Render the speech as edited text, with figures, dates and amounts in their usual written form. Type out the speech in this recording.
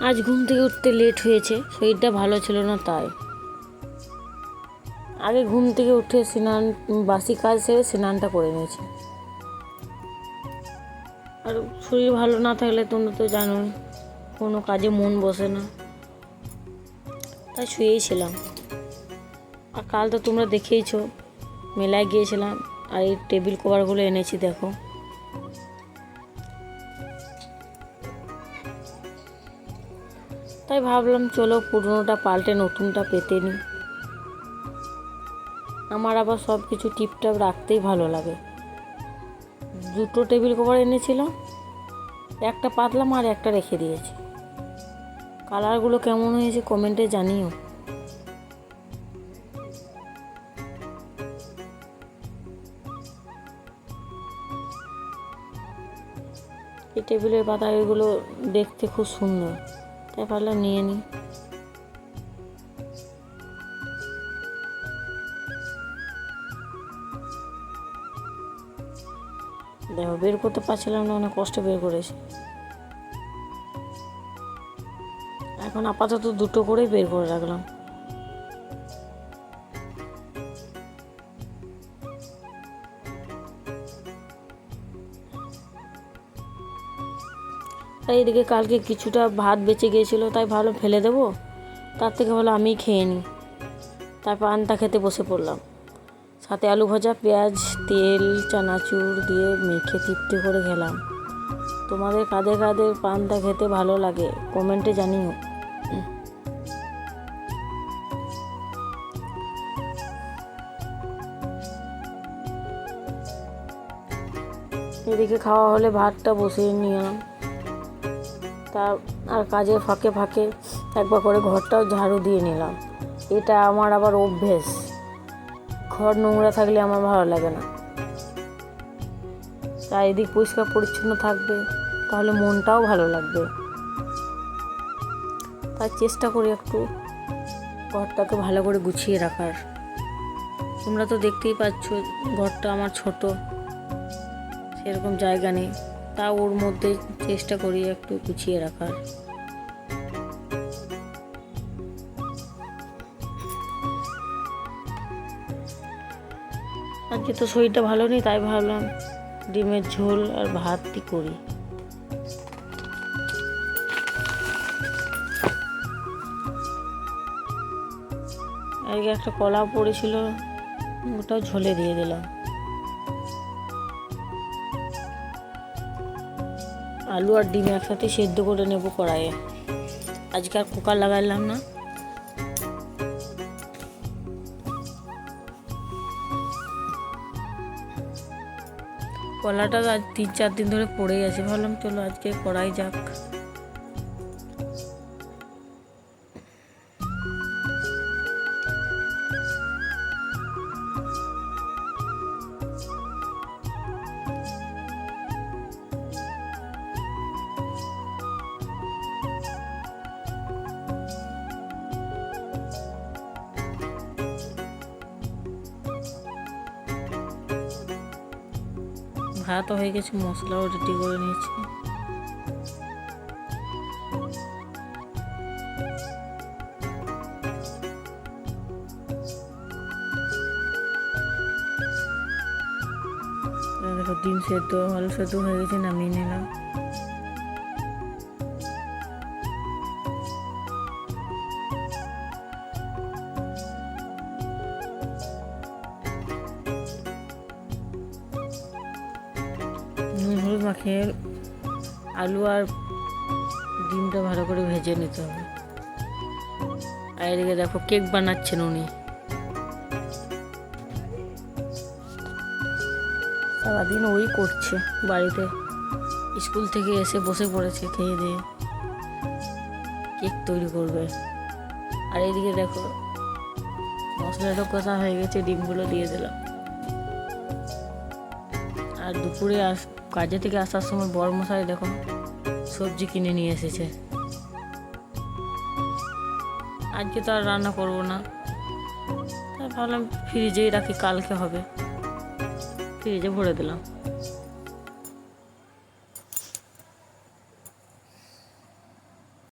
আজ ঘুম থেকে উঠতে লেট হয়েছে, শরীরটা ভালো ছিল না তাই। আগে ঘুম থেকে উঠে স্নান, বাসি কাজ সেরে স্নানটা করে নিয়েছি। আর শরীর ভালো না থাকলে তোমরা তো জানোই, কোনো কাজে মন বসে না, তাই শুয়েই ছিলাম। আর কাল তো তোমরা দেখেইছো, মেলায় গিয়েছিলাম, আর এই টেবিল কভারগুলো এনেছি দেখো। তাই ভাবলাম চলো পুরনোটা পাল্টে নতুনটা পেতে নিই। আমার আবার সব কিছু টিপটাপ রাখতেই ভালো লাগে। দুটো টেবিল কভার এনেছিলাম, একটা পাতলাম আর একটা রেখে দিয়েছি। কালারগুলো কেমন হয়েছে কমেন্টে জানিও। এই টেবিলের পাতা এগুলো দেখতে খুব সুন্দর, তাই ভাবলাম নিয়ে নিই। দেখো বের করতে পারছিলাম না, অনেক কষ্টে বের করেছি। এখন আপাতত দুটো করেই বের করে রাখলাম। আর এইদিকে কালকে কিছুটা ভাত বেঁচে গিয়েছিলো, তাই ভালো ফেলে দেবো, তার থেকে ভালো আমিই খেয়ে নিই। তারপর পান্তা খেতে বসে পড়লাম, সাথে আলু ভাজা, পেঁয়াজ, তেল, চানাচুর দিয়ে মেখে তৃপ্তি করে খেলাম। তোমাদের কাদের কাদের পান্তা খেতে ভালো লাগে কমেন্টে জানিও। এদিকে খাওয়া হলে ভাতটা বসিয়ে নিলাম, তা আর কাজের ফাঁকে ফাঁকে একবার করে ঘরটাও ঝাড়ু দিয়ে নিলাম। এটা আমার আবার অভ্যেস, ঘর নোংরা থাকলে আমার ভালো লাগে না। তাই এদিক পরিষ্কার পরিচ্ছন্ন থাকবে, তাহলে মনটাও ভালো লাগবে। তাই চেষ্টা করি একটু ঘরটাকে ভালো করে গুছিয়ে রাখার। তোমরা তো দেখতেই পাচ্ছ ঘরটা আমার ছোট, সেরকম জায়গা নেই, তা ওর মধ্যে চেষ্টা করি একটু গুছিয়ে রাখার। আজকে তো শরীরটা ভালো নেই, তাই ভাবলাম ডিমের ঝোল আর ভাতই করি। আজকে একটা কলা পড়েছিল, ওটাও ঝোলে দিয়ে দিলাম। আলু আর ডিম একসাথে সেদ্ধ করে নেব কড়াইয়ে, আজকে আর কুকার লাগাইলাম না। কলাটা আজ 3-4 দিন ধরে পড়েই আছে, ভাবলাম চলো আজকে করাই যাক। ভাতও হয়ে গেছে, মশলাও রেডি করে নিয়েছি। দেখো ডিম সেদ্ধ, আলু সেদ্ধ হয়ে গেছে, নামিয়ে নিলাম। নুন হলুদ মাখিয়ে আলু আর ডিমটা ভালো করে ভেজে নিতে হবে। আর এদিকে দেখো কেক বানাচ্ছেন উনি, সারাদিন ওই করছে বাড়িতে, স্কুল থেকে এসে বসে পড়েছে খেয়ে দিয়ে, কেক তৈরি করবে। আর এদিকে দেখো মশলাটা কষা হয়ে গেছে, ডিমগুলো দিয়ে দিলাম। আর দুপুরে কাজে থেকে আসার সময় বড়মশাই দেখো সবজি কিনে নিয়ে এসেছে। আজকে তো আর রান্না করবো না, তাই ভাবলাম ফ্রিজেই রাখি, কালকে হবে, ফ্রিজে ভরে দিলাম।